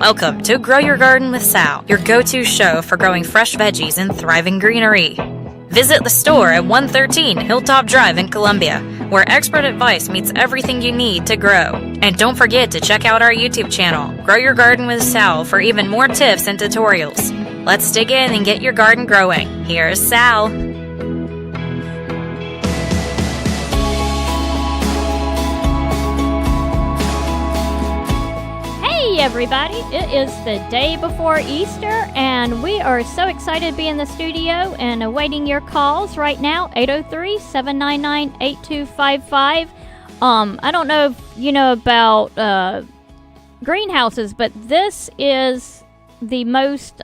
Welcome to Grow Your Garden with Sal, your go-to show for growing fresh veggies and thriving greenery. Visit the store at 113 Hilltop Drive in Columbia, where expert advice meets everything you need to grow. And don't forget to check out our YouTube channel, Grow Your Garden with Sal, for even more tips and tutorials. Let's dig in and get your garden growing. Here's Sal. Hey everybody, it is the day before Easter and we are so excited to be in the studio and awaiting your calls right now, 803-799-8255. I don't know if you know about greenhouses, but this is the most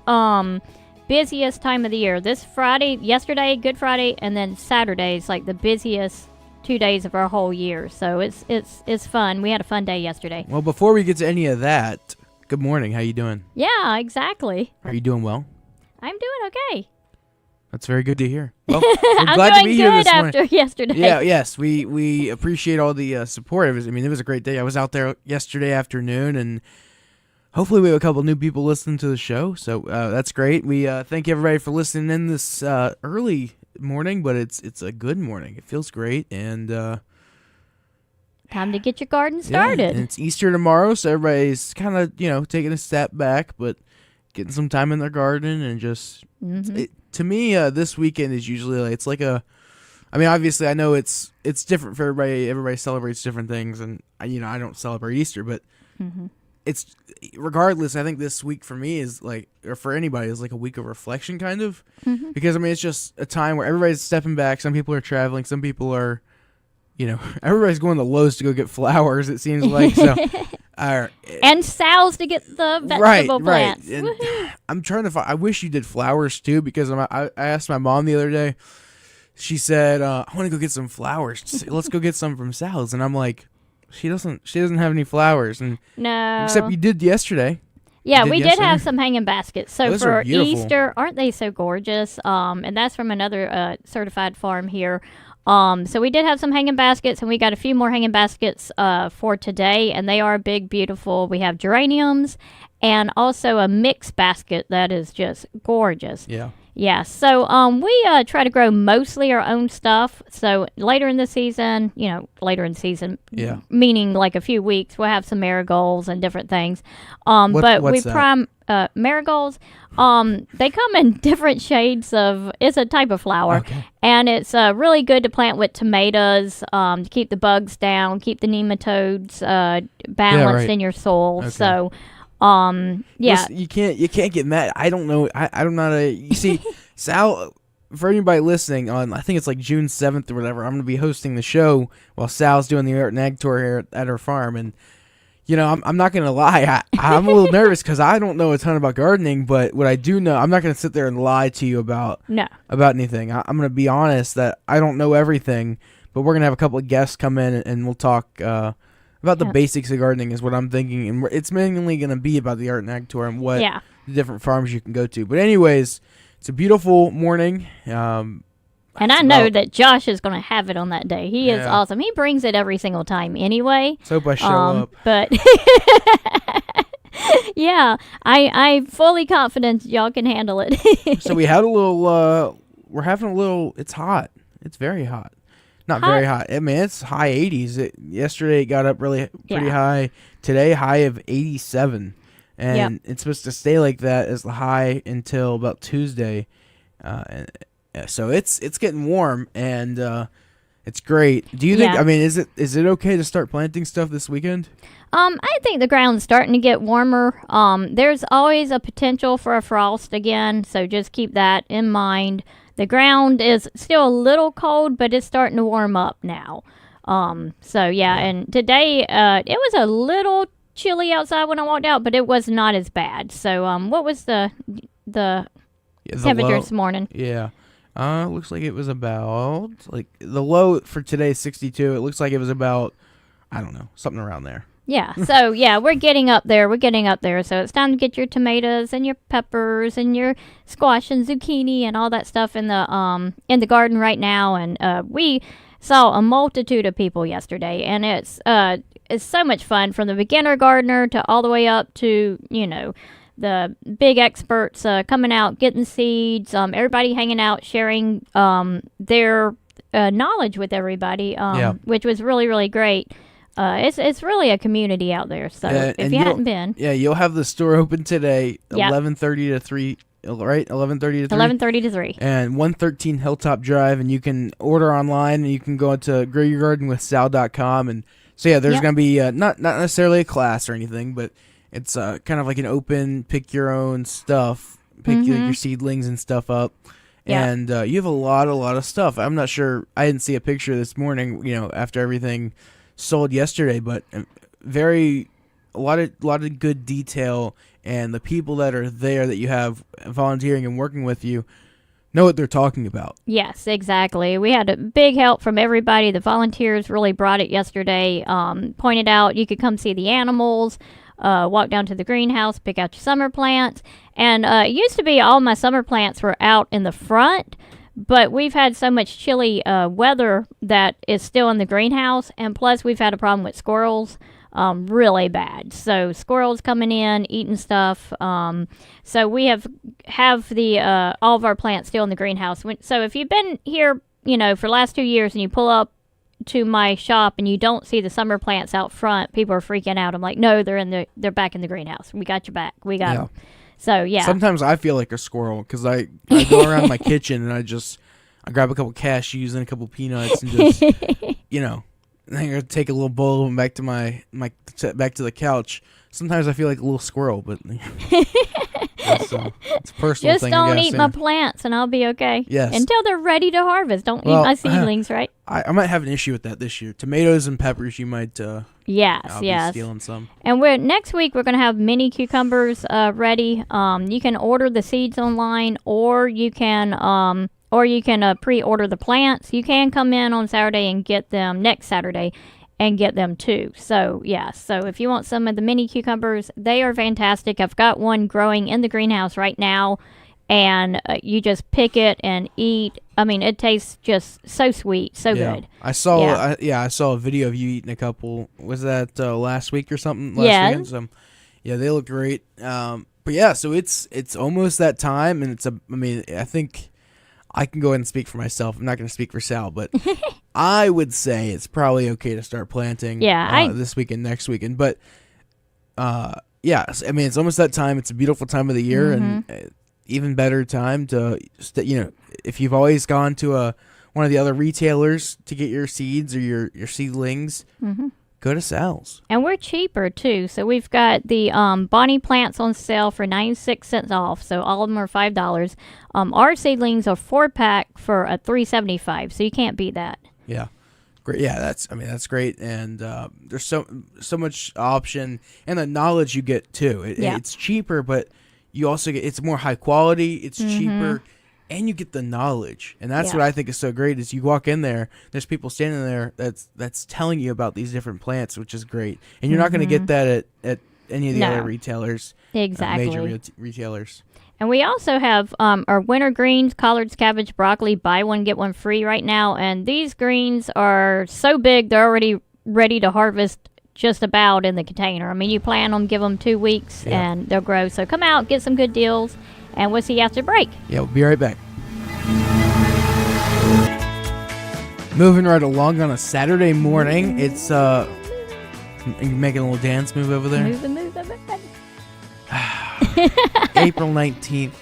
busiest time of the year. This Friday, yesterday, Good Friday, and then Saturday is like the busiest 2 days of our whole year, so it's fun. We had a fun day yesterday. Well, before we get to any of that, good morning. How you doing? Yeah, exactly. Are you doing well? I'm doing okay. That's very good to hear. Well, we're glad to be here this morning. After yesterday. Yeah, yes, we appreciate all the support. It was a great day. I was out there yesterday afternoon, and hopefully we have a couple new people listening to the show. So that's great. We thank everybody for listening in this early morning, but it's a good morning. It feels great, and time to get your garden started. Yeah, and it's Easter tomorrow, so everybody's kind of taking a step back, but getting some time in their garden and just to me this weekend is usually like, it's like obviously I know it's different for everybody. Everybody celebrates different things, and I don't celebrate Easter, but it's regardless. I think this week for me is like, or for anybody, is like a week of reflection, kind of, because it's just a time where everybody's stepping back. Some people are traveling, some people are, everybody's going to Lowe's to go get flowers. It seems like so. And Sal's to get the vegetable plants. Right. And I'm trying to find. I wish you did flowers too, because I asked my mom the other day. She said, "I want to go get some flowers. Let's go get some from Sal's." And I'm like, She doesn't have any flowers, and no. Except you did yesterday. Yeah, we did have some hanging baskets. So those for are beautiful. Easter, aren't they so gorgeous? And that's from another certified farm here. So we did have some hanging baskets, and we got a few more hanging baskets for today, and they are big, beautiful. We have geraniums and also a mixed basket that is just gorgeous. Yeah. Yeah, so we try to grow mostly our own stuff. So later in the season, yeah, meaning like a few weeks, we'll have some marigolds and different things. What's that? Marigolds. They come in different shades of. It's a type of flower, okay. And it's really good to plant with tomatoes to keep the bugs down, keep the nematodes balanced in your soil. Okay. So. Yeah. Listen, you can't get mad. I don't know. I don't know. You see, Sal, for anybody listening on, I think it's like June 7th or whatever, I'm going to be hosting the show while Sal's doing the Art and Ag Tour here at her farm. And, I'm not going to lie. I'm a little nervous because I don't know a ton about gardening, but what I do know, I'm not going to sit there and lie to you about anything. I'm going to be honest that I don't know everything, but we're going to have a couple of guests come in and we'll talk, about the basics of gardening is what I'm thinking, and it's mainly going to be about the Art and Ag Tour and what the different farms you can go to. But anyways, it's a beautiful morning. And I know that Josh is going to have it on that day. He is awesome. He brings it every single time anyway. Let's hope I show up. But yeah, I'm fully confident y'all can handle it. So we had a little, it's hot. It's very hot. Not very hot. I mean, it's high 80s. Yesterday it got up pretty high. Today, high of 87. And it's supposed to stay like that as the high until about Tuesday. So it's getting warm, and it's great. Do you think, is it okay to start planting stuff this weekend? I think the ground's starting to get warmer. There's always a potential for a frost again, so just keep that in mind. The ground is still a little cold, but it's starting to warm up now. And today it was a little chilly outside when I walked out, but it was not as bad. So what was the temperature this morning? Yeah. Looks like it was about, like, the low for today is 62. It looks like it was about, I don't know, something around there. Yeah, so we're getting up there. So it's time to get your tomatoes and your peppers and your squash and zucchini and all that stuff in the garden right now. And we saw a multitude of people yesterday, and it's it's so much fun, from the beginner gardener to all the way up to, the big experts coming out, getting seeds, everybody hanging out, sharing their knowledge with everybody, which was really, really great. It's really a community out there. So if you hadn't been, you'll have the store open today, 11:30 to 3. Right, 11:30 to 3. 11:30 to 3. And 113 Hilltop Drive, and you can order online, and you can go to growyourgardenwithsal.com. And so there's going to be not necessarily a class or anything, but it's kind of like an open, pick your own stuff, pick your seedlings and stuff up. Yeah. And you have a lot of stuff. I'm not sure. I didn't see a picture this morning, after everything sold yesterday, but a lot of good detail, and the people that are there that you have volunteering and working with you know what they're talking about. Yes, exactly. We had a big help from everybody. The volunteers really brought it yesterday. Pointed out you could come see the animals, walk down to the greenhouse, pick out your summer plants. And it used to be all my summer plants were out in the front, but we've had so much chilly weather that is still in the greenhouse. And plus, we've had a problem with squirrels. Really bad. So squirrels coming in, eating stuff. So we have the all of our plants still in the greenhouse. So if you've been here, for the last 2 years, and you pull up to my shop and you don't see the summer plants out front, people are freaking out. I'm like, no, they're back in the greenhouse. We got your back. We got them. So Sometimes I feel like a squirrel because I go around my kitchen and I grab a couple cashews and a couple peanuts and just I'm gonna take a little bowl of them back to back to the couch. Sometimes I feel like a little squirrel, but it's a personal just thing. Just don't eat my plants, and I'll be okay. Yes, until they're ready to harvest. Don't eat my seedlings, right? I might have an issue with that this year. Tomatoes and peppers, you might. Yes. Be stealing some. And next week we're gonna have mini cucumbers ready. You can order the seeds online, or you can pre-order the plants. You can come in on Saturday and get them next Saturday and get them too. So, so if you want some of the mini cucumbers, they are fantastic. I've got one growing in the greenhouse right now, and you just pick it and eat. I mean, it tastes just so sweet, so good. I saw I saw a video of you eating a couple. Was that last week or something? Weekend? So, they look great. But so it's almost that time, and I think I can go ahead and speak for myself. I'm not going to speak for Sal, but I would say it's probably okay to start planting this weekend, next weekend. But, it's almost that time. It's a beautiful time of the year, and even better time to, if you've always gone to one of the other retailers to get your seeds or your seedlings, go to Sal's. And we're cheaper, too. So we've got the Bonnie plants on sale for 96 cents off. So all of them are $5. Our seedlings are 4-pack for a $3.75. So you can't beat that. Yeah. Great. Yeah, that's great. And there's so much option, and the knowledge you get, too. It's cheaper, but you also get, it's more high quality. It's cheaper. And you get the knowledge, and that's what I think is so great. Is you walk in there, there's people standing there that's telling you about these different plants, which is great. And you're not going to get that at any of the other retailers, exactly, major retailers. And we also have our winter greens, collards, cabbage, broccoli, buy one get one free right now. And these greens are so big, they're already ready to harvest just about in the container. I mean, you plant them, give them 2 weeks, and they'll grow. So come out, get some good deals. And we'll see you after break. Yeah, we'll be right back. Moving right along on a Saturday morning. It's making a little dance move over there. Move. April 19th,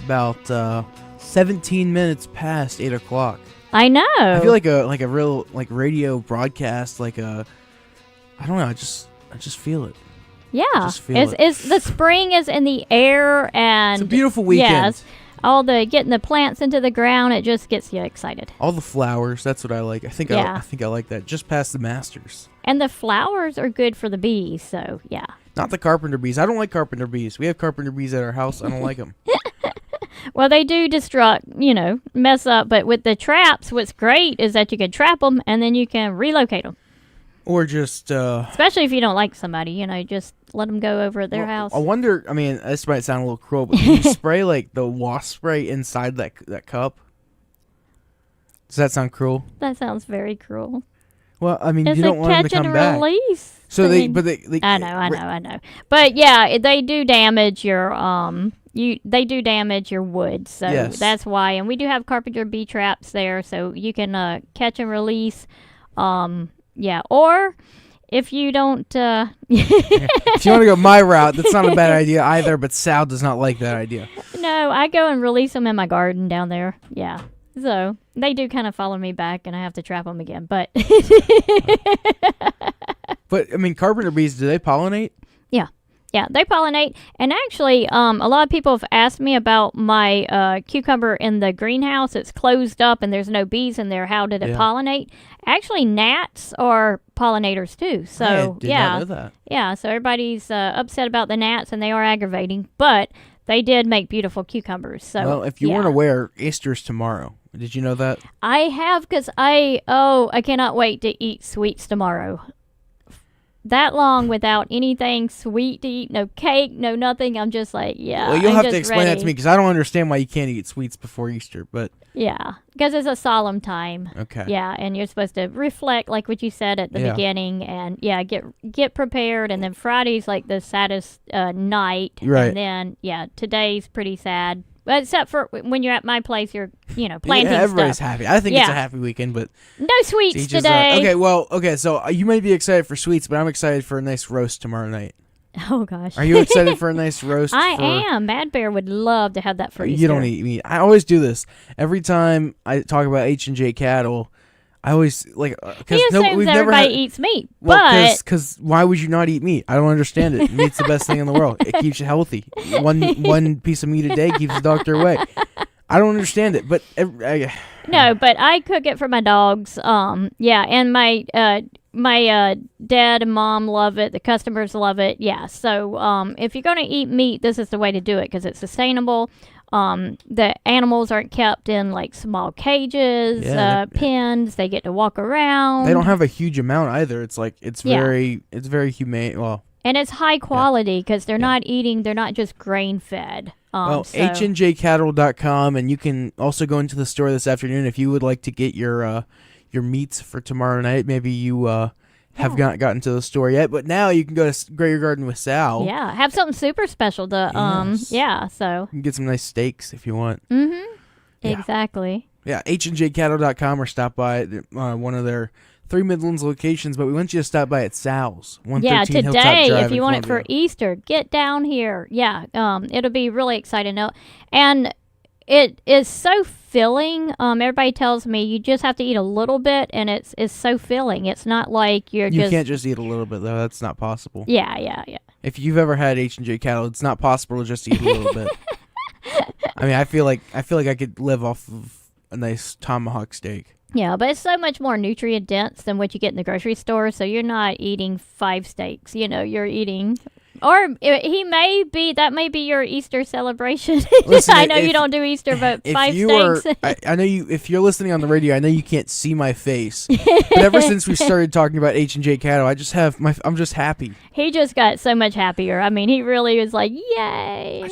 about 17 minutes past 8 o'clock. I know. I feel like a real radio broadcast. I don't know. I just feel it. Yeah, it's the spring is in the air, and it's a beautiful weekend. Yes, getting the plants into the ground, it just gets you excited. All the flowers, that's what I like. I think I like that. Just past the Masters. And the flowers are good for the bees, so yeah. Not the carpenter bees. I don't like carpenter bees. We have carpenter bees at our house. I don't like them. Well, they do mess up. But with the traps, what's great is that you can trap them and then you can relocate them. Or just... especially if you don't like somebody, just let them go over at their house. I wonder, this might sound a little cruel, but can you spray, the wasp spray inside that cup? Does that sound cruel? That sounds very cruel. Well, I mean, It's you don't a want them to catch come and back. release. So thing. they I know. But yeah, they do damage your they do damage your wood. So Yes. that's why. And we do have carpenter bee traps there, so you can catch and release. Yeah, or if you don't if you want to go my route, that's not a bad idea either, but Sal does not like that idea. No, I go and release them in my garden down there. Yeah. So they do kind of follow me back, and I have to trap them again. But But I mean, carpenter bees, do they pollinate? yeah, they pollinate. And actually, a lot of people have asked me about my cucumber in the greenhouse. It's closed up, and there's no bees in there. How did it pollinate? Actually, gnats are pollinators too. So I did not know that. Yeah. So everybody's upset about the gnats, and they are aggravating, but they did make beautiful cucumbers. So Well, if you weren't aware, Easter's tomorrow. Did you know that? I have, because I cannot wait to eat sweets tomorrow. That long without anything sweet to eat, no cake, no nothing. I'm just like, yeah. Well, you'll I'm have to just explain that ready. to me because I don't understand why you can't eat sweets before Easter. But Yeah, because it's a solemn time. okay. Yeah, and you're supposed to reflect, like what you said at the beginning, and get prepared. And then Friday's like the saddest night, Right. And then today's pretty sad. But except for when you're at my place, you're planting everybody's stuff. happy. I think it's a Yeah. happy weekend, but No sweets each is today. okay. So you may be excited for sweets, but I'm excited for a nice roast tomorrow night. Oh gosh. Are you excited for a nice roast? I am. Mad Bear would love to have that for Easter. You don't eat meat. I always do this every time I talk about H&J cattle. I always He assumes everybody eats meat, but because why would you not eat meat? I don't understand it. Meat's the best thing in the world. It keeps you healthy. One piece of meat a day keeps the doctor away. I don't understand it, but no, but I cook it for my dogs. And my dad and mom love it. The customers love it. Yeah, so if you're gonna eat meat, this is the way to do it because it's sustainable. The animals aren't kept in like small cages, pens. They get to walk around. they don't have a huge amount either. It's like it's very humane. Well, and it's high quality because they're not just grain fed. HNJcattle.com, and you can also go into the store this afternoon if you would like to get your meats for tomorrow night. Maybe you have not gotten to the store yet, but now you can go to Grow Your Garden with Sal. Yeah, have something super special to so you can get some nice steaks if you want. Exactly. Yeah, HNJcattle.com or stop by one of their 3 Midlands locations, but we want you to stop by at Sal's, 113 Hilltop today, Drive if you in want it for Columbia. Easter, get down here. Yeah, it'll be really exciting. And it is so filling. Everybody tells me you just have to eat a little bit, and it's so filling. It's not like you can't just eat a little bit, though. That's not possible. Yeah. If you've ever had H&J cattle, it's not possible to just eat a little bit. I mean, I feel like I could live off of a nice tomahawk steak. Yeah, but it's so much more nutrient dense than what you get in the grocery store. So you're not eating 5 steaks. You're eating, or that may be your Easter celebration. Listen, I know you don't do Easter, but 5 steaks. I know you. If you're listening on the radio, I know you can't see my face. But ever since we started talking about H&J cattle, I'm just happy. He just got so much happier. I mean, he really was like, yay.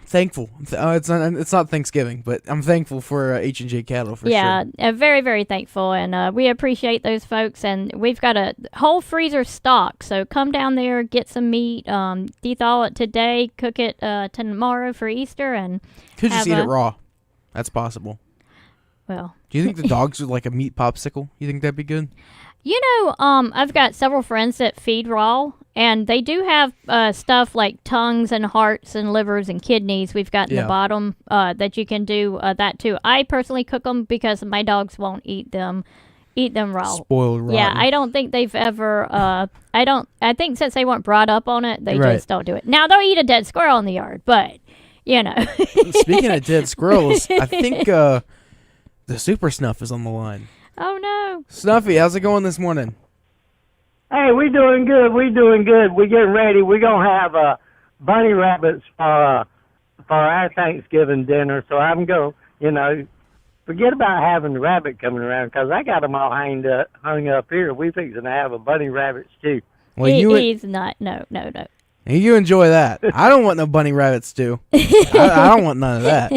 Thankful. It's not Thanksgiving, but I'm thankful for H&J cattle for sure. Yeah, very, very thankful, and we appreciate those folks. And we've got a whole freezer stock, so come down there, get some meat, de-thaw it today, cook it tomorrow for Easter, and could just eat it raw. That's possible. Well, do you think the dogs would like a meat popsicle? You think that'd be good? I've got several friends that feed raw, and they do have stuff like tongues and hearts and livers and kidneys. We've got in the bottom that you can do that too. I personally cook them because my dogs won't eat them raw. Spoiled rotten. Yeah, I don't think they've ever. I think since they weren't brought up on it, they just don't do it. Now they'll eat a dead squirrel in the yard, but Speaking of dead squirrels, I think the Super Snuff is on the line. Oh no, Snuffy, how's it going this morning? Hey, we doing good. We getting ready. We're gonna have bunny rabbits for our Thanksgiving dinner. So I'm going, forget about having the rabbit coming around because I got them all hung up here. We fixing to have a bunny rabbit stew. Well, he's not. No. You enjoy that. I don't want no bunny rabbit stew. I don't want none of that.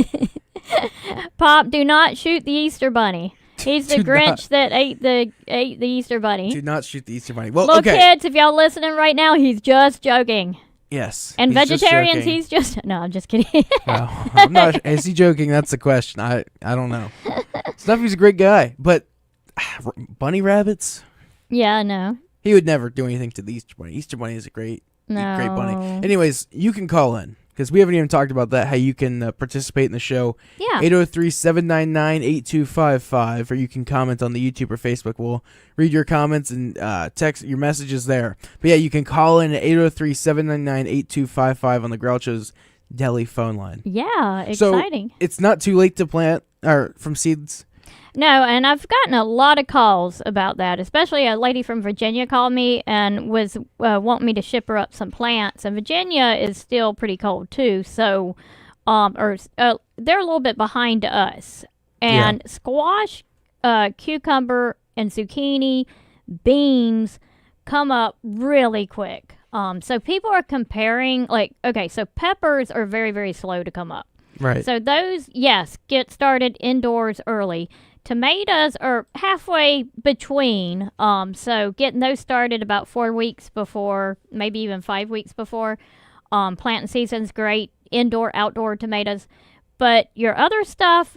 Pop, do not shoot the Easter bunny. He's the Do Grinch that ate the Easter bunny. Do not shoot the Easter bunny. Well, Look, okay. kids, if y'all listening right now, he's just joking. Yes. And he's just vegetarians, joking. he's just no. I'm just kidding. Well, I'm not. Is he joking? That's the question. I don't know. Snuffy's a great guy, but bunny rabbits. Yeah, no. He would never do anything to the Easter bunny. Easter bunny is a great bunny. No. Anyways, you can call in because we haven't even talked about that. How you can participate in the show. Yeah. 803-799-8255, or you can comment on the YouTube or Facebook. We'll read your comments and text your messages there. But yeah, you can call in at 803-799-8255 on the Groucho's Deli phone line. Yeah, exciting. So it's not too late to plant or from seeds. No, and I've gotten a lot of calls about that, especially a lady from Virginia called me and was wanting me to ship her up some plants. And Virginia is still pretty cold too, so they're a little bit behind us. And squash, cucumber, and zucchini, beans come up really quick. So people are comparing, so peppers are very, very slow to come up. Right. So those, yes, get started indoors early. Tomatoes are halfway between, so getting those started about 4 weeks before, maybe even 5 weeks before. Planting season's great, indoor, outdoor tomatoes. But your other stuff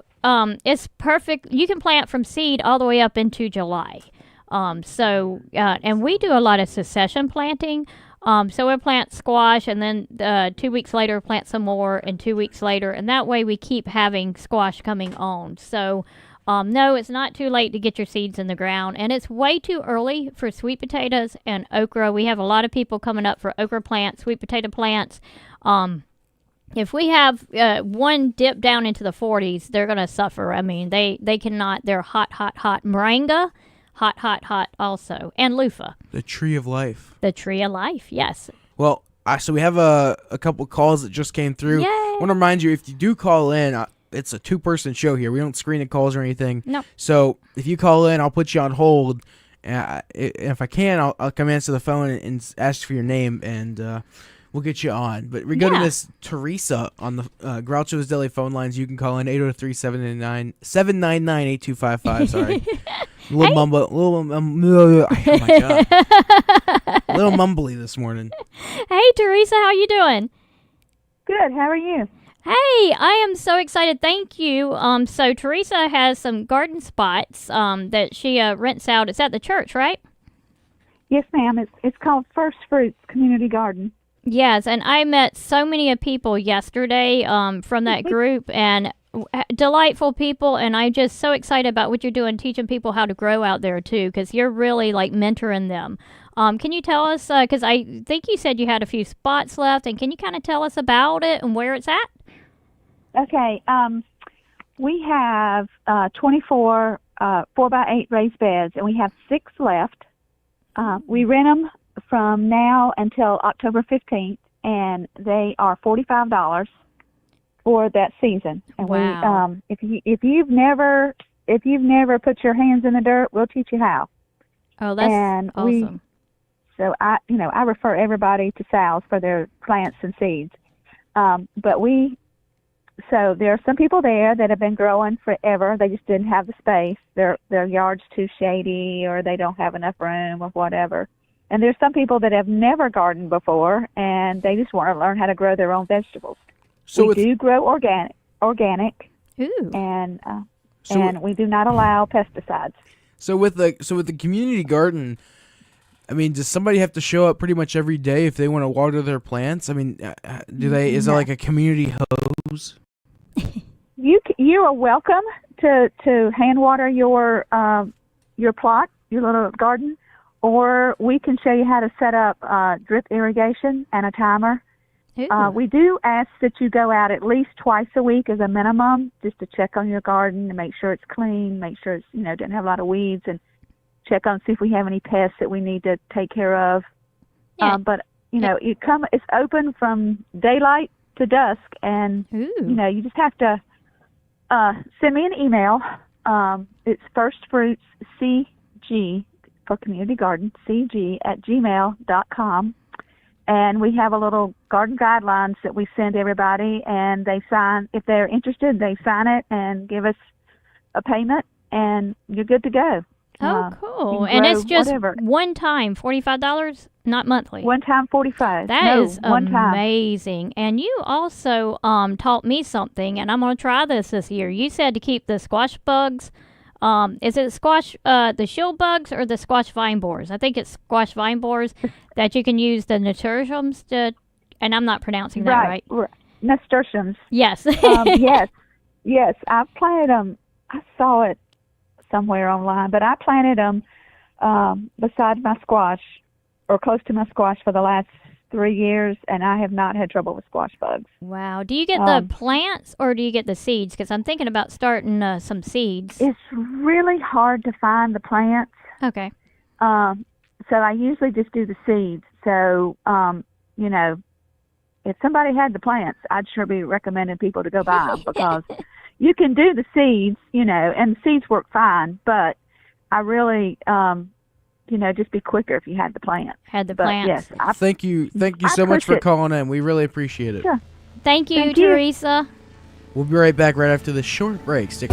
is perfect. You can plant from seed all the way up into July. And we do a lot of succession planting. So we'll plant squash, and then 2 weeks later plant some more, and 2 weeks later. And that way we keep having squash coming on. So no, it's not too late to get your seeds in the ground, and it's way too early for sweet potatoes and okra. We have a lot of people coming up for okra plants, sweet potato plants. If we have one dip down into the 40s, they're going to suffer. I mean, they cannot. They're hot, hot, hot. Moringa, hot, hot, hot also. And loofah. The tree of life. The tree of life, yes. Well, so we have a couple calls that just came through. Yay. I want to remind you, if you do call in, it's a two-person show here. We don't screen the calls or anything. No. So if you call in, I'll put you on hold. If I can, I'll come answer the phone and ask for your name, and we'll get you on. But regarding this Teresa on the Groucho's Deli phone lines, you can call in 803-799-8255. Sorry. Oh my God. A little mumbly this morning. Hey, Teresa, how you doing? Good. How are you? Hey, I am so excited. Thank you. So Teresa has some garden spots that she rents out. It's at the church, right? Yes, ma'am. It's called First Fruits Community Garden. Yes, and I met so many people yesterday from that group, and delightful people, and I'm just so excited about what you're doing, teaching people how to grow out there too, because you're really like mentoring them. Can you tell us, because I think you said you had a few spots left, and can you kind of tell us about it and where it's at? Okay. We have 24 4x8 raised beds, and we have 6 left. We rent them from now until October 15th, and they are $45 for that season. And wow. if you've never put your hands in the dirt, we'll teach you how. Oh, that's awesome. So I refer everybody to Sal's for their plants and seeds. So there are some people there that have been growing forever. They just didn't have the space. Their yard's too shady, or they don't have enough room, or whatever. And there's some people that have never gardened before, and they just want to learn how to grow their own vegetables. So we do grow organic, Ooh. and we do not allow pesticides. So with the community garden, I mean, does somebody have to show up pretty much every day if they want to water their plants? I mean, is there like a community hose? You are welcome to hand water your plot, your little garden, or we can show you how to set up drip irrigation and a timer. We do ask that you go out at least twice a week as a minimum, just to check on your garden and make sure it's clean, make sure it's doesn't have a lot of weeds, and check on see if we have any pests that we need to take care of. Yeah. It's open from daylight to dusk, and you just have to send me an email. It's firstfruitscg for community garden, cg@gmail.com. And we have a little garden guidelines that we send everybody, and they sign. If they're interested, they sign it and give us a payment, and you're good to go. Oh, You cool. can And grow it's just whatever. one time, $45, not monthly. One time 45. That is one time. amazing. And you also taught me something, and I'm going to try this year. You said to keep the squash bugs. Is it the shield bugs or the squash vine borers? I think it's squash vine borers that you can use the nasturtiums to, and I'm not pronouncing that right. Nasturtiums. Yes. Yes. I've planted them. I saw it somewhere online, but I planted them beside my squash or close to my squash for the last 3 years, and I have not had trouble with squash bugs. Wow. Do you get the plants or do you get the seeds? Because I'm thinking about starting some seeds. It's really hard to find the plants. Okay. So I usually just do the seeds. So, if somebody had the plants, I'd sure be recommending people to go buy them because you can do the seeds, and the seeds work fine, but I really, just be quicker if you had the plants. Plants. Yes. Thank you so much for calling in. We really appreciate it. Sure. Thank you, Thank you. Teresa. We'll be right back right after this short break. Stick.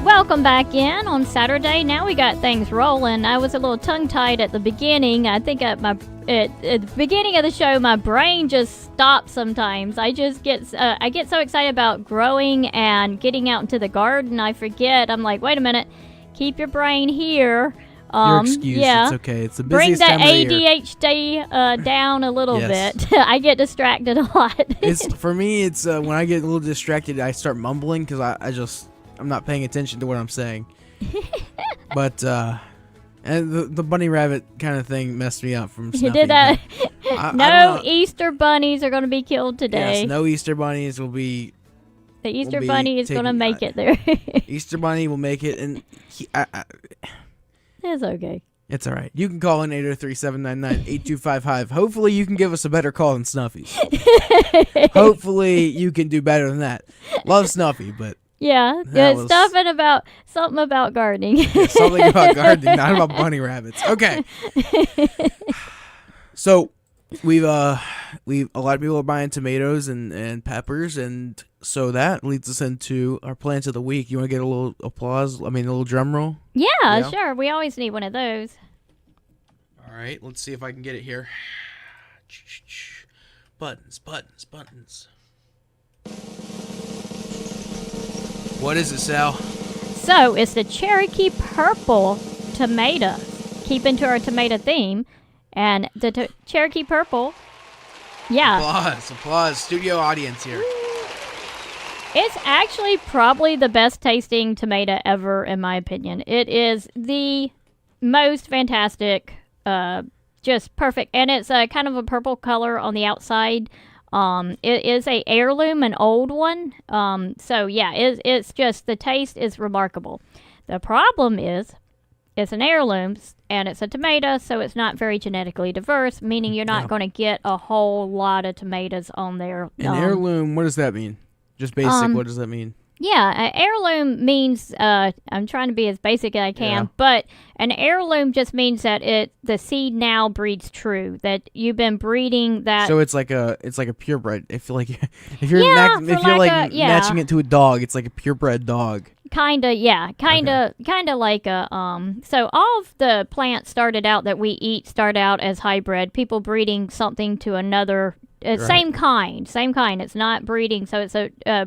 Welcome back in on Saturday. Now we got things rolling. I was a little tongue-tied at the beginning. I think at the beginning of the show, my brain just stops sometimes. I just get so excited about growing and getting out into the garden. I forget. I'm like, wait a minute. Keep your brain here. Your excuse. Yeah. It's okay. It's the Bring busiest the time of the year. ADHD down a little Yes. bit. I get distracted a lot. For me, it's when I get a little distracted, I start mumbling because I'm not paying attention to what I'm saying. But and the bunny rabbit kind of thing messed me up from Snuffy. You did that. No Easter bunnies are going to be killed today. Yes, no Easter bunnies will be. The Easter bunny is going to make it there. Easter bunny will make it, and It's okay. it's all right. You can call in 803-799-8255. Hopefully, you can give us a better call than Snuffy's. Hopefully, you can do better than that. Love Snuffy, but. Yeah, something about gardening. Yeah, something about gardening, not about bunny rabbits. Okay. So we've a lot of people are buying tomatoes and peppers, and so that leads us into our plants of the week. You want to get a little applause? I mean, a little drum roll? Yeah, sure. We always need one of those. All right, let's see if I can get it here. Buttons. What is it, Sal? So it's the Cherokee Purple tomato. Keeping to our tomato theme, and the Cherokee Purple. Yeah. Applause. Studio audience here. It's actually probably the best tasting tomato ever, in my opinion. It is the most fantastic, just perfect, and it's kind of a purple color on the outside. It is a heirloom, an old one. So yeah, it's just, the taste is remarkable. The problem is, it's an heirloom and it's a tomato, so it's not very genetically diverse, meaning you're not going to get a whole lot of tomatoes on there. An heirloom, what does that mean? Just basic, what does that mean? Yeah, heirloom means, I'm trying to be as basic as I can, but an heirloom just means that the seed now breeds true, that you've been breeding that. So it's like a purebred. If you're matching it to a dog, it's like a purebred dog. Kinda like a So all of the plants that we eat start out as hybrid. People breeding something to another. Right. Same kind. It's not breeding. So it's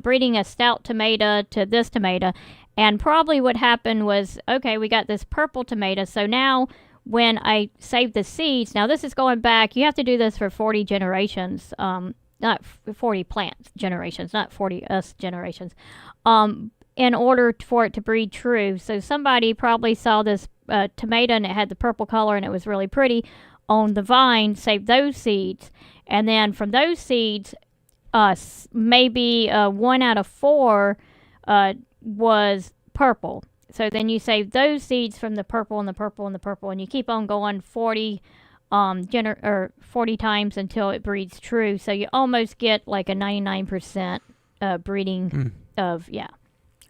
breeding a stout tomato to this tomato. And probably what happened was, okay, we got this purple tomato. So now when I save the seeds, now this is going back, you have to do this for 40 generations, not 40 plant generations, not 40 us generations, in order for it to breed true. So somebody probably saw this tomato and it had the purple color and it was really pretty on the vine, saved those seeds. And then from those seeds, maybe 1 out of 4 was purple. So then you save those seeds from the purple and the purple and the purple, and you keep on going 40 times until it breeds true. So you almost get like a 99% breeding of.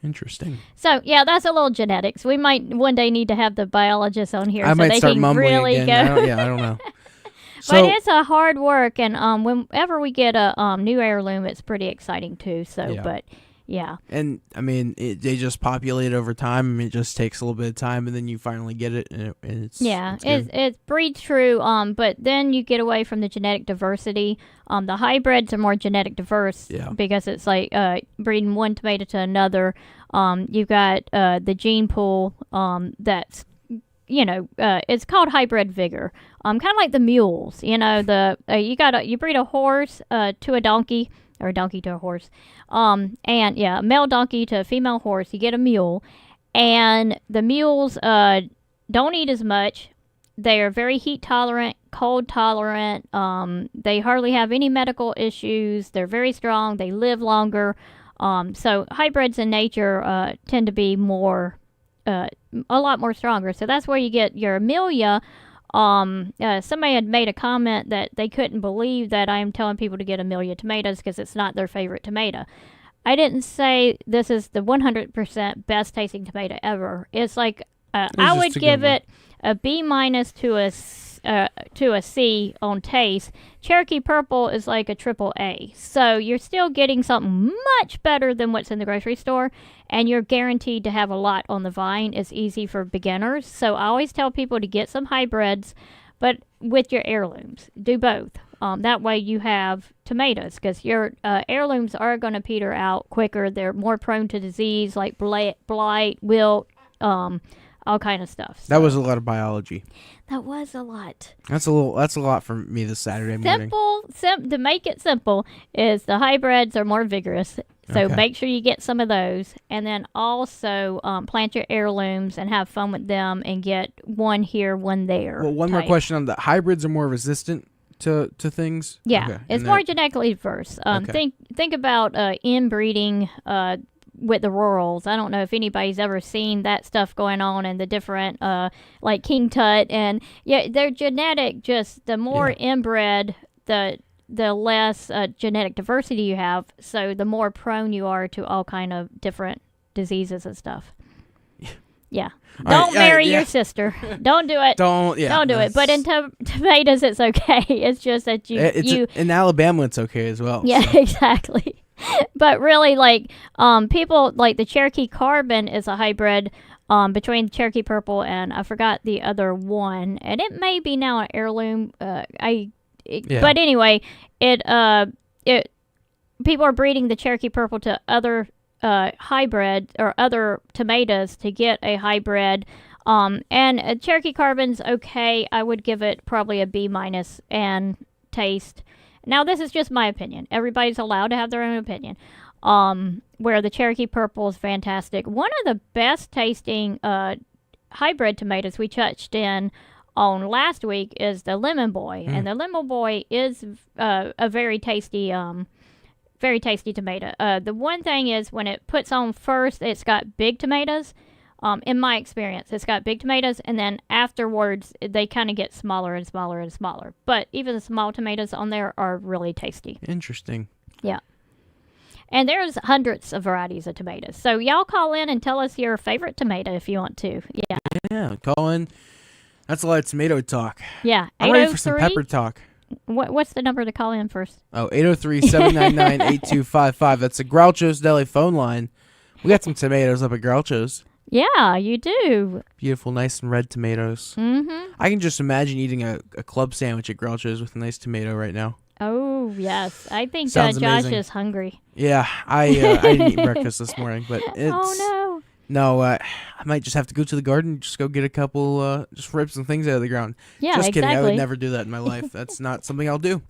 Interesting. So yeah, that's a little genetics. We might one day need to have the biologists on here I so might they start can mumbling really again. go. I don't know. But So it's a hard work, and whenever we get a new heirloom, it's pretty exciting too. So, Yeah. but yeah, and I mean, they just populate over time. I mean, it just takes a little bit of time, and then you finally get it, and it's yeah, it's good. it breeds true. But then you get away from the genetic diversity. The hybrids are more genetic diverse Yeah. because it's like breeding one tomato to another. You've got the gene pool that's it's called hybrid vigor. Kind of like the mules. You breed a horse to a donkey, or a donkey to a horse. And yeah, a male donkey to a female horse, you get a mule. And the mules don't eat as much. They are very heat tolerant, cold tolerant. They hardly have any medical issues. They're very strong. They live longer. So hybrids in nature tend to be a lot more stronger. So that's where you get your Amelia. Somebody had made a comment that they couldn't believe that I am telling people to get Amelia tomatoes because it's not their favorite tomato. I didn't say this is the 100% best tasting tomato ever. It's like I would give it a B- to a C on taste. Cherokee Purple is like a triple A. So you're still getting something much better than what's in the grocery store, and you're guaranteed to have a lot on the vine. It's easy for beginners. So I always tell people to get some hybrids, but with your heirlooms. Do both. That way you have tomatoes, because your heirlooms are going to peter out quicker. They're more prone to disease like blight, wilt, all kind of stuff. So. That was a lot of biology. That was a lot. That's a lot for me this Saturday morning. To make it simple, is the hybrids are more vigorous. So Okay. make sure you get some of those, and then also plant your heirlooms and have fun with them, and get one here, one there. Well, one more type. question on the hybrids are more resistant to things. Yeah, Okay. it's and more that- genetically diverse. Okay. Think about inbreeding with the rurals. I don't know if anybody's ever seen that stuff going on, and the different like King Tut, and yeah, they're genetic. Just the more inbred, the less genetic diversity you have. So the more prone you are to all kind of different diseases and stuff. Yeah. Don't marry your sister. Don't do it. Don't do it. But in tomatoes, it's okay. It's just that in Alabama, it's okay as well. Yeah, so. exactly. But really, like people like the Cherokee Carbon is a hybrid between Cherokee Purple and I forgot the other one, and it may be now an heirloom. But anyway, it people are breeding the Cherokee Purple to other hybrid or other tomatoes to get a hybrid. And Cherokee Carbon's okay. I would give it probably a B- and taste. Now, this is just my opinion. Everybody's allowed to have their own opinion. Where the Cherokee Purple is fantastic. One of the best tasting hybrid tomatoes we touched in on last week is the Lemon Boy. And the Lemon Boy is a very tasty tomato. The one thing is when it puts on first, it's got big tomatoes. In my experience, it's got big tomatoes, and then afterwards, they kind of get smaller and smaller and smaller. But even the small tomatoes on there are really tasty. Interesting. Yeah. And there's hundreds of varieties of tomatoes. So y'all call in and tell us your favorite tomato if you want to. Yeah. Yeah, call in. That's a lot of tomato talk. Yeah. I'm ready for some pepper talk. What's the number to call in first? Oh, 803-799-8255. That's the Groucho's Deli phone line. We got some tomatoes up at Groucho's. Yeah, you do. Beautiful, nice and red tomatoes. Mm-hmm. I can just imagine eating a club sandwich at Groucho's with a nice tomato right now. Oh, yes. I think Sounds Josh amazing. is hungry. Yeah, I didn't eat breakfast this morning, but it's... Oh, no. No, I might just have to go to the garden, just go get a couple, just rip some things out of the ground. Yeah, just exactly. kidding, I would never do that in my life. That's not something I'll do.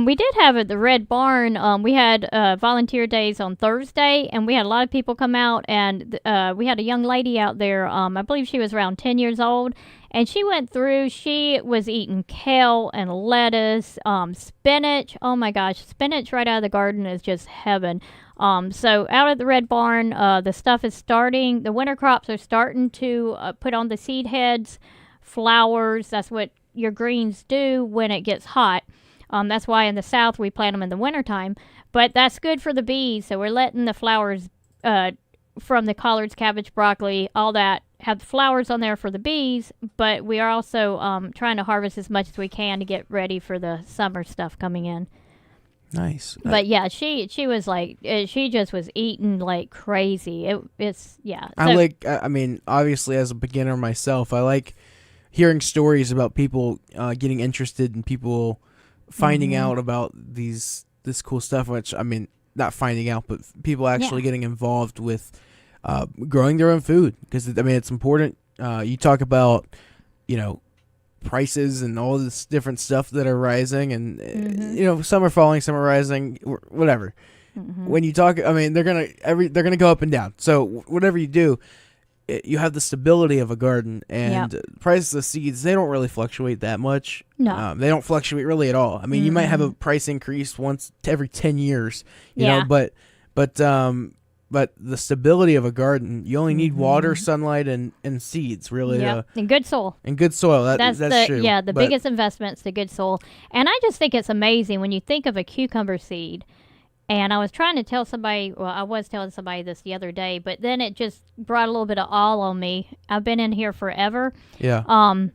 We did have at the Red Barn, we had volunteer days on Thursday, and we had a lot of people come out, and we had a young lady out there, I believe she was around 10 years old, and she was eating kale and lettuce, spinach. Oh my gosh, spinach right out of the garden is just heaven. So out at the Red Barn, the stuff is starting, the winter crops are starting to put on the seed heads, flowers. That's what your greens do when it gets hot. That's why in the South we plant them in the wintertime. But that's good for the bees, so we're letting the flowers from the collards, cabbage, broccoli, all that, have flowers on there for the bees, but we are also trying to harvest as much as we can to get ready for the summer stuff coming in. Nice. But yeah, she was like, she just was eating like crazy. It's yeah. I like. I mean, obviously, as a beginner myself, I like hearing stories about people getting interested and people finding out about this cool stuff. Which, I mean, not finding out, but people actually getting involved with growing their own food, because I mean, it's important. You talk about, prices and all this different stuff that are rising, and some are falling, some are rising, whatever. When you talk, I mean, they're gonna go up and down. So whatever you do, you have the stability of a garden, and prices of seeds, they don't really fluctuate that much. No, they don't fluctuate really at all. I mean, you might have a price increase once every 10 years, you know, but the stability of a garden, you only need water, sunlight, and seeds, really. And good soil. And good soil. That's true. Yeah, the biggest investment's the good soil. And I just think it's amazing when you think of a cucumber seed. And I was trying to tell somebody, I was telling somebody this the other day, but then it just brought a little bit of awe on me. I've been in here forever. Yeah. I've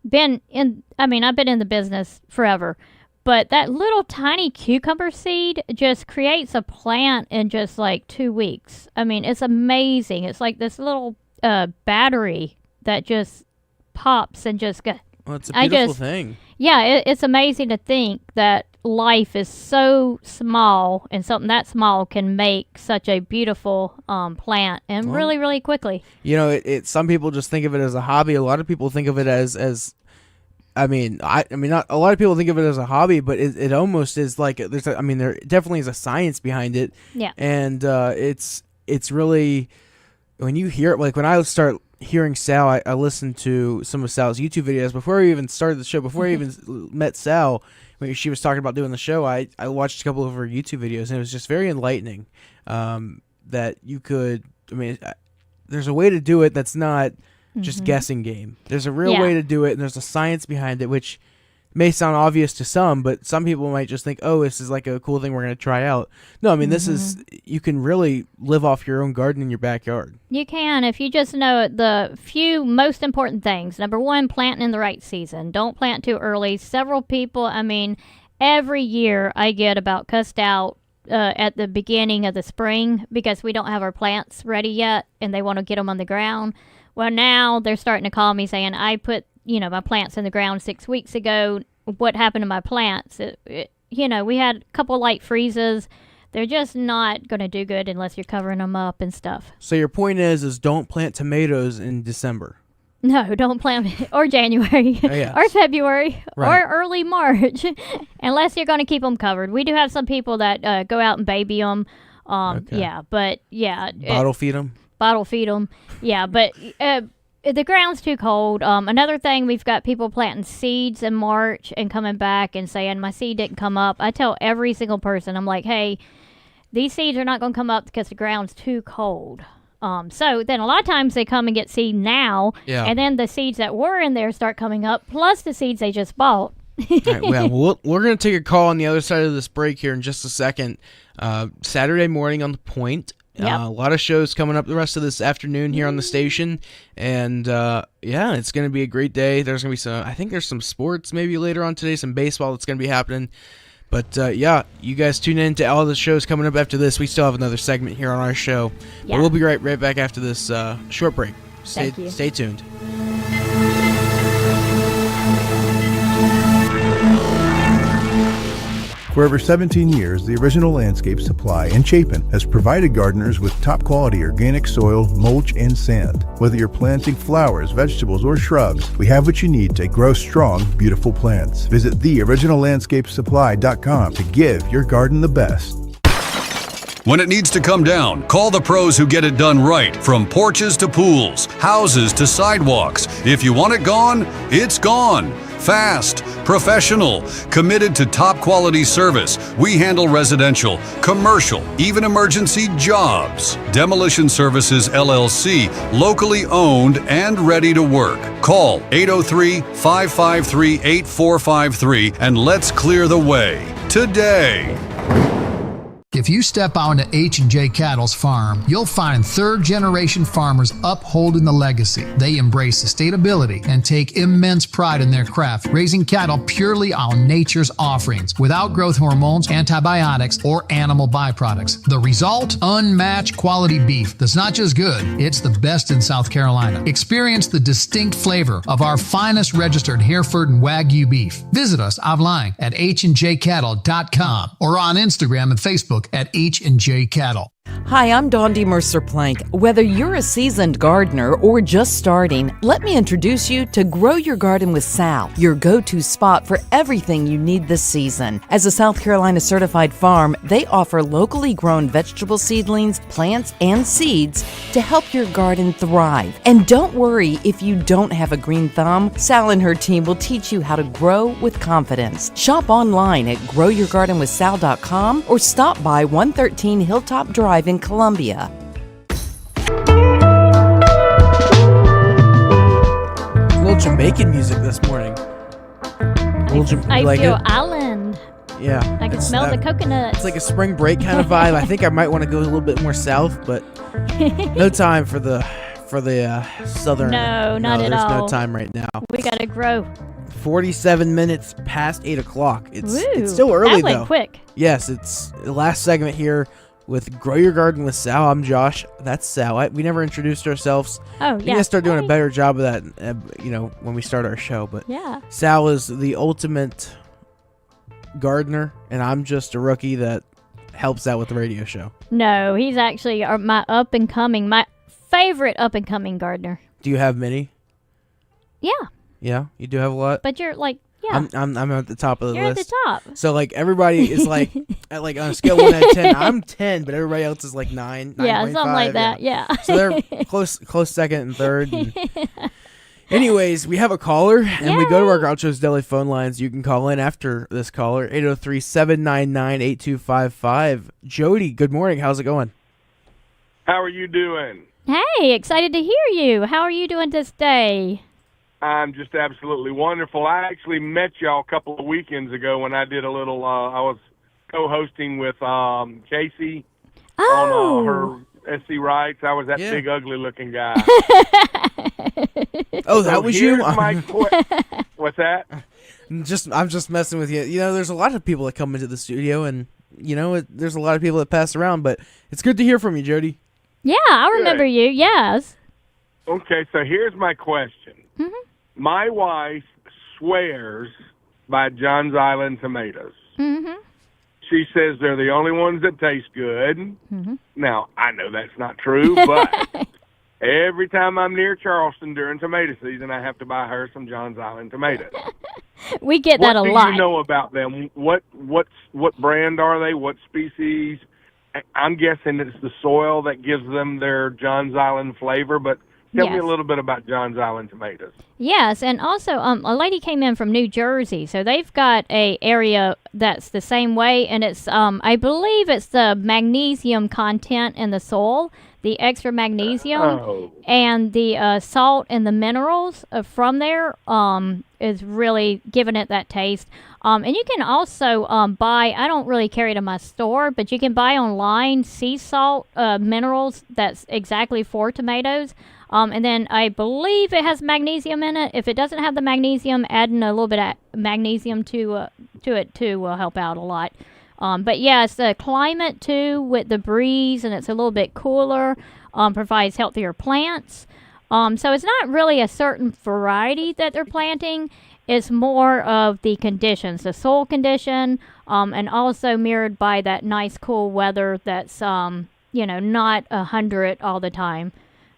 been in the business forever. But that little tiny cucumber seed just creates a plant in just like 2 weeks. I mean, it's amazing. It's like this little battery that just pops and just got. Well, it's a beautiful thing. Yeah, it's amazing to think that life is so small, and something that small can make such a beautiful plant, and really, really quickly. Some people just think of it as a hobby. A lot of people think of it as I mean, not a lot of people think of it as a hobby, but it almost is like there definitely is a science behind it. Yeah. And it's really, when you hear it, like when I start hearing Sal, I listened to some of Sal's YouTube videos before we even started the show. Before I even met Sal, when she was talking about doing the show, I watched a couple of her YouTube videos, and it was just very enlightening. That you could, there's a way to do it that's not just guessing game. There's a real way to do it, and there's a science behind it, which may sound obvious to some, but some people might just think, oh, this is like a cool thing we're going to try out. No, I mean, this is, you can really live off your own garden in your backyard. You can, if you just know the few most important things. Number one, planting in the right season. Don't plant too early. Several people, every year I get about cussed out at the beginning of the spring because we don't have our plants ready yet, and they want to get them on the ground. Well, now they're starting to call me saying, I put, my plants in the ground 6 weeks ago. What happened to my plants? We had a couple light freezes. They're just not going to do good unless you're covering them up and stuff. So your point is don't plant tomatoes in December. No, don't plant, or January, or February, or early March, unless you're going to keep them covered. We do have some people that go out and baby them. Bottle feed them. Bottle feed them. Yeah, but the ground's too cold. Another thing, we've got people planting seeds in March and coming back and saying, my seed didn't come up. I tell every single person, I'm like, hey, these seeds are not going to come up because the ground's too cold. So then a lot of times they come and get seed now, and then the seeds that were in there start coming up, plus the seeds they just bought. All right, well, we're going to take a call on the other side of this break here in just a second. Saturday morning on The Point. Yep. A lot of shows coming up the rest of this afternoon here on the station, and it's going to be a great day. There's going to be I think there's some sports maybe later on today, some baseball that's going to be happening. But you guys tune in to all the shows coming up after this. We still have another segment here on our show, but we'll be right back after this short break. Stay tuned. For over 17 years, the Original Landscape Supply in Chapin has provided gardeners with top-quality organic soil, mulch, and sand. Whether you're planting flowers, vegetables, or shrubs, we have what you need to grow strong, beautiful plants. Visit theoriginallandscapesupply.com to give your garden the best. When it needs to come down, call the pros who get it done right. From porches to pools, houses to sidewalks. If you want it gone, it's gone. Fast, professional, committed to top quality service. We handle residential, commercial, even emergency jobs. Demolition Services LLC, locally owned and ready to work. Call 803-553-8453 and let's clear the way today. If you step onto H&J Cattle's farm, you'll find third-generation farmers upholding the legacy. They embrace sustainability and take immense pride in their craft, raising cattle purely on nature's offerings, without growth hormones, antibiotics, or animal byproducts. The result? Unmatched quality beef that's not just good, it's the best in South Carolina. Experience the distinct flavor of our finest registered Hereford and Wagyu beef. Visit us online at hdjcattle.com or on Instagram and Facebook at H&J Cattle. Hi, I'm Dondi Mercer-Plank. Whether you're a seasoned gardener or just starting, let me introduce you to Grow Your Garden with Sal, your go-to spot for everything you need this season. As a South Carolina certified farm, they offer locally grown vegetable seedlings, plants, and seeds to help your garden thrive. And don't worry if you don't have a green thumb, Sal and her team will teach you how to grow with confidence. Shop online at growyourgardenwithsal.com or stop by 113 Hilltop Drive in Columbia. A little Jamaican music this morning. I like feel it? island. Yeah. I can smell the coconuts. It's like a spring break kind of vibe. I think I might want to go a little bit more south, but no time for the southern. No, not at there's all. no time right now. We gotta grow. 47 minutes past 8 o'clock. It's Woo, still early that went though. quick. Yes, it's the last segment here with Grow Your Garden with Sal. I'm Josh. That's Sal. We never introduced ourselves. Oh, We yeah. need to start doing Hey. a better job of that, when we start our show. But Yeah. Sal is the ultimate gardener, and I'm just a rookie that helps out with the radio show. No, he's actually my favorite up-and-coming gardener. Do you have many? Yeah, Yeah, you do have a lot. but you're like, yeah, I'm at the top of the you're at list. the top. So like everybody is like at like on a scale of 1 out of 10. I'm 10, but everybody else is like 9. Yeah, 9.5, something like that. Yeah. So they're close second and third. And anyways, we have a caller, and we go to our Groucho's Deli phone lines. You can call in after this caller, 803-799-8255. Jody, good morning. How's it going? How are you doing? Hey, excited to hear you. How are you doing this day? I'm just absolutely wonderful. I actually met y'all a couple of weekends ago when I did a little, I was co-hosting with Casey on her SC Rights. I was that big, ugly-looking guy. Oh, that was you? What's that? I'm just messing with you. You know, there's a lot of people that come into the studio, and, there's a lot of people that pass around, but it's good to hear from you, Jody. Yeah, I remember you. Yes. Okay, so here's my question. Mm-hmm. My wife swears by John's Island tomatoes. Mm-hmm. She says they're the only ones that taste good. Mm-hmm. Now, I know that's not true, but every time I'm near Charleston during tomato season, I have to buy her some John's Island tomatoes. We get that a lot. What do you know about them? What brand are they? What species? I'm guessing it's the soil that gives them their John's Island flavor, but tell me a little bit about John's Island tomatoes. Yes, and also a lady came in from New Jersey, so they've got a area that's the same way, and it's I believe it's the magnesium content in the soil, the extra magnesium, and the salt and the minerals from there is really giving it that taste. And you can also buy, I don't really carry it in my store, but you can buy online sea salt minerals that's exactly for tomatoes. And then I believe it has magnesium in it. If it doesn't have the magnesium, adding a little bit of magnesium to it too will help out a lot. But yeah, it's the climate too with the breeze, and it's a little bit cooler. Provides healthier plants. So it's not really a certain variety that they're planting. It's more of the conditions, the soil condition, and also mirrored by that nice cool weather that's not 100 all the time.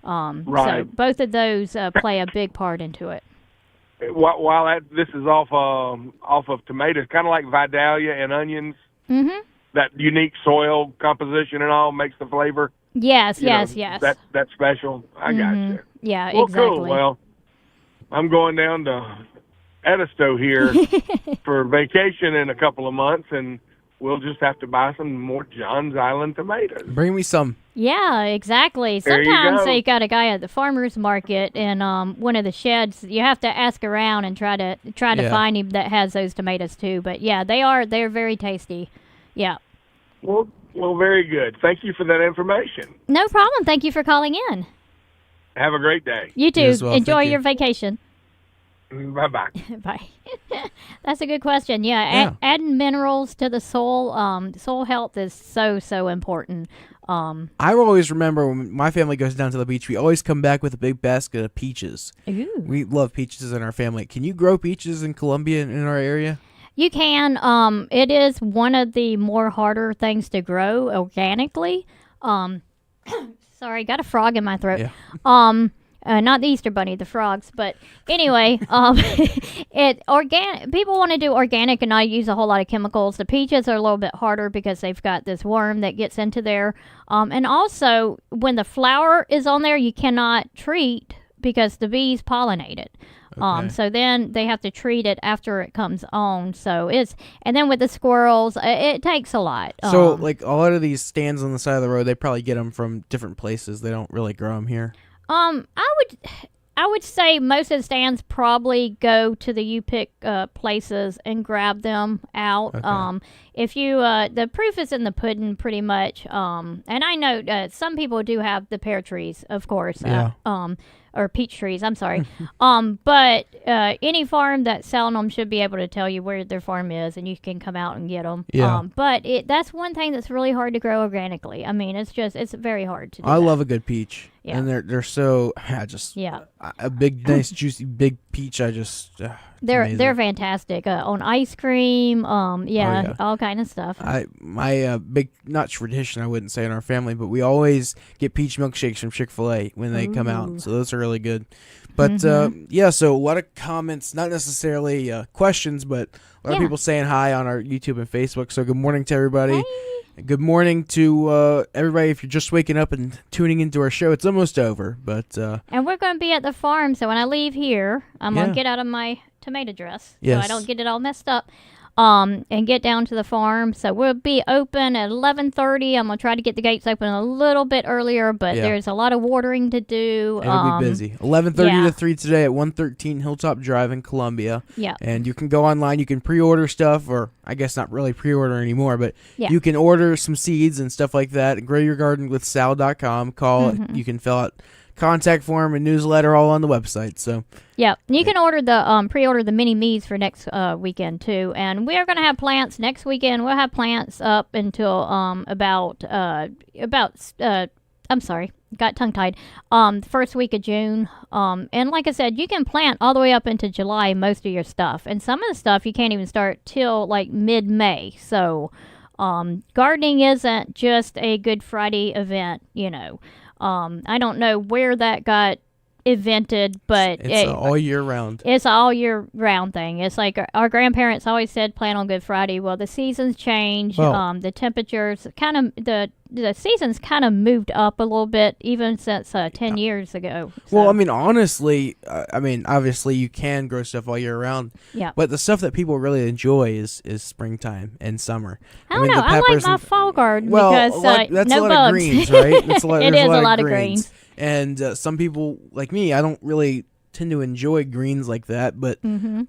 Right. So both of those play a big part into it. While this is off of tomatoes, kind of like Vidalia and onions, that unique soil composition and all makes the flavor. Yes. That's special. I got you. Yeah, well, exactly. Cool. Well, I'm going down to Edisto here for vacation in a couple of months, and we'll just have to buy some more John's Island tomatoes. Bring me some. Yeah, exactly. There you Sometimes go. they got a guy at the farmer's market in one of the sheds. You have to ask around and try to find him that has those tomatoes too. But yeah, they're very tasty. Yeah. Well, Well, very good. Thank you for that information. No problem. Thank you for calling in. Have a great day. You too. You as well. Enjoy Thank you. your vacation. Bye-bye. Bye. That's a good question. Yeah, adding minerals to the soil. Soil health is so important. I always remember when my family goes down to the beach, we always come back with a big basket of peaches. Ooh. We love peaches in our family. Can you grow peaches in Columbia in our area? You can. It is one of the more harder things to grow organically. Sorry, got a frog in my throat. Yeah. Not the Easter Bunny, the frogs. But anyway, people want to do organic and not use a whole lot of chemicals. The peaches are a little bit harder because they've got this worm that gets into there. And also, when the flower is on there, you cannot treat because the bees pollinate it. Okay. So then they have to treat it after it comes on. And then with the squirrels, it takes a lot. So, like, a lot of these stands on the side of the road, they probably get them from different places. They don't really grow them here. I would say most of the stands probably go to the U-Pick places and grab them out. Okay. If you the proof is in the pudding, pretty much. And I know some people do have the pear trees, of course. Yeah. Or peach trees. I'm sorry. But any farm that's selling them should be able to tell you where their farm is, and you can come out and get them. Yeah. But that's one thing that's really hard to grow organically. I mean, it's very hard to do. I love a good peach. Yeah. And they're so a big, nice, juicy, big peach. They're fantastic on ice cream. yeah. All kind of stuff. My big, not tradition, I wouldn't say in our family, but we always get peach milkshakes from Chick-fil-A when they come out. So those are really good. But so a lot of comments, not necessarily questions, but a lot of people saying hi on our YouTube and Facebook. So good morning to everybody. Hey. Good morning to everybody. If you're just waking up and tuning into our show, it's almost over. But and we're going to be at the farm, so when I leave here, I'm going to get out of my tomato dress so I don't get it all messed up. And get down to the farm. So we'll be open at 11:30. I'm gonna try to get the gates open a little bit earlier, but there's a lot of watering to do. It'll be busy. 11:30 to 3 today at 113 Hilltop Drive in Columbia. Yeah. And you can go online. You can pre-order stuff, or I guess not really pre-order anymore, but you can order some seeds and stuff like that. GrowYourGardenWithSal.com. Call. You can fill out contact form and newsletter all on the website. So you can order the pre-order the mini me's for next weekend too, and we are going to have plants next weekend. We'll have plants up until I'm sorry, got tongue-tied. First week of June. And like I said, you can plant all the way up into July most of your stuff, and some of the stuff you can't even start till like mid-May. So gardening isn't just a Good Friday event, I don't know where that got invented, but it's all year round. It's an all year round thing. It's like our grandparents always said, "Plant on Good Friday." Well, the seasons change. The temperatures kind of the seasons kind of moved up a little bit, even since 10 years ago. So. Well, I mean, honestly, obviously you can grow stuff all year round. Yeah. But the stuff that people really enjoy is springtime and summer. I don't know. I like my fall garden because that's no a lot bugs. of greens, right? It's It is a lot of greens. And some people, like me, I don't really tend to enjoy greens like that, but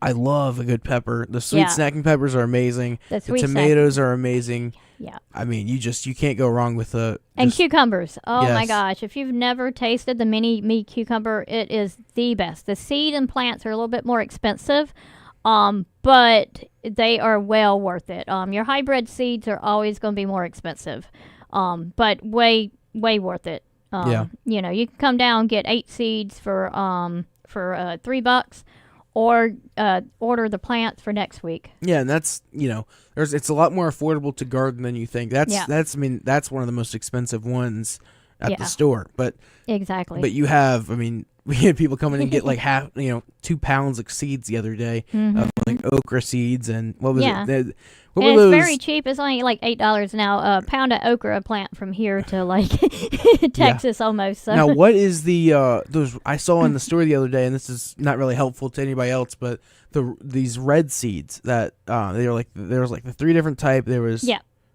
I love a good pepper. The sweet snacking peppers are amazing. The tomatoes are amazing. Yeah. I mean, you can't go wrong with and cucumbers. Oh my gosh. If you've never tasted the mini me cucumber, it is the best. The seed and plants are a little bit more expensive, but they are well worth it. Your hybrid seeds are always going to be more expensive, but way worth it. You can come down and get 8 seeds for $3, or order the plants for next week. Yeah, and that's it's a lot more affordable to garden than you think. That's one of the most expensive ones at the store. But exactly. But you have, we had people come in and get like 2 pounds of seeds the other day of like okra seeds, and what was it? It's very cheap. It's only like $8 now. A pound of okra plant from here to like Texas almost. So. Now, what is the those I saw in the store the other day, and this is not really helpful to anybody else, but these red seeds that there was like the 3 different type. There was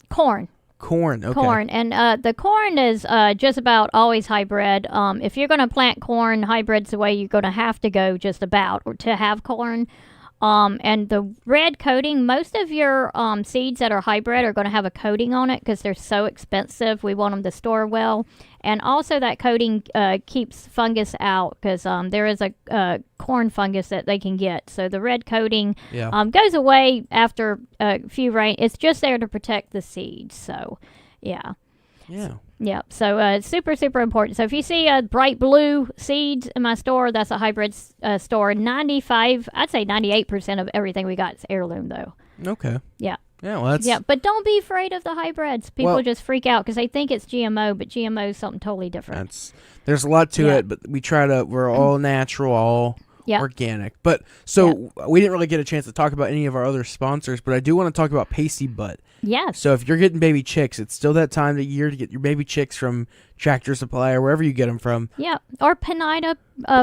corn. Corn, okay. Corn, and the corn is just about always hybrid. If you're going to plant corn, hybrid's the way you're going to have to go just about or to have corn. And the red coating, most of your seeds that are hybrid are going to have a coating on it because they're so expensive. We want them to store well. And also that coating keeps fungus out because there is a corn fungus that they can get. So the red coating goes away after a few rain. It's just there to protect the seeds. So, yeah. Yeah. Yep. So super, super important. So if you see bright blue seeds in my store, that's a hybrid store. 98% of everything we got is heirloom, though. Okay. Yeah. Yeah, well, that's... Yeah, but don't be afraid of the hybrids. People just freak out because they think it's GMO, but GMO is something totally different. There's a lot to it, but we're all natural, all organic. But so we didn't really get a chance to talk about any of our other sponsors, but I do want to talk about Pasty Butt. Yes. So if you're getting baby chicks, it's still that time of year to get your baby chicks from Tractor Supply or wherever you get them from. Yeah, or Penida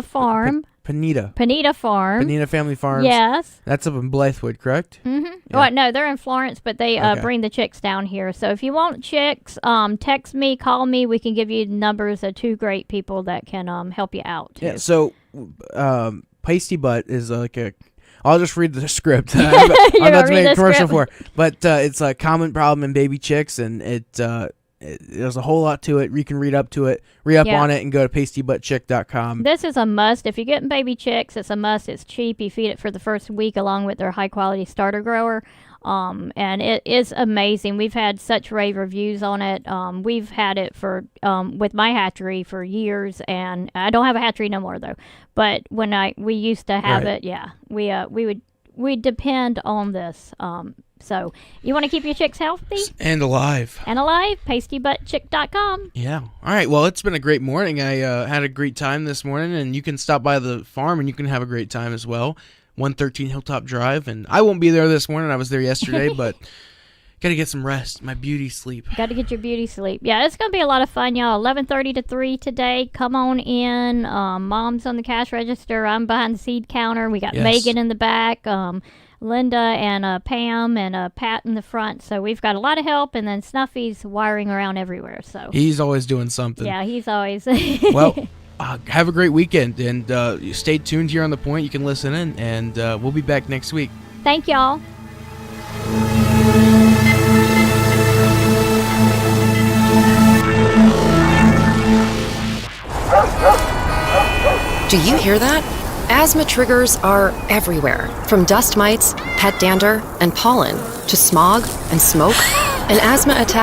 Farm. Penida Farm. Penida Family Farms. Yes. That's up in Blythewood, correct? Mm-hmm. Yeah. Well, no, they're in Florence, but they bring the chicks down here. So if you want chicks, text me, call me. We can give you numbers of 2 great people that can help you out, too. Yeah, so Pasty Butt is like a... I'll just read the script. I'm not to make a commercial for it. But it's a common problem in baby chicks, and there's a whole lot to it. You can read up to it, on it, and go to pastybuttchick.com. This is a must. If you're getting baby chicks, it's a must. It's cheap. You feed it for the first week along with their high-quality starter grower. And it is amazing. We've had such rave reviews on it. We've had it for with my hatchery for years, and I don't have a hatchery no more though. But when we used to have it, we depend on this. So you want to keep your chicks healthy and alive. pastybuttchick.com. Yeah. All right. Well, it's been a great morning. I had a great time this morning, and you can stop by the farm and you can have a great time as well. 113 Hilltop Drive, and I won't be there this morning. I was there yesterday, but got to get some rest, my beauty sleep. Got to get your beauty sleep. Yeah, it's going to be a lot of fun, y'all. 11:30 to 3 today. Come on in. Mom's on the cash register. I'm behind the seed counter. We got Megan in the back, Linda and Pam and Pat in the front. So we've got a lot of help, and then Snuffy's wiring around everywhere. So he's always doing something. Yeah, he's always. Well, have a great weekend, and stay tuned here on The Point. You can listen in, and we'll be back next week. Thank y'all. Do you hear that? Asthma triggers are everywhere, from dust mites, pet dander, and pollen, to smog and smoke. An asthma attack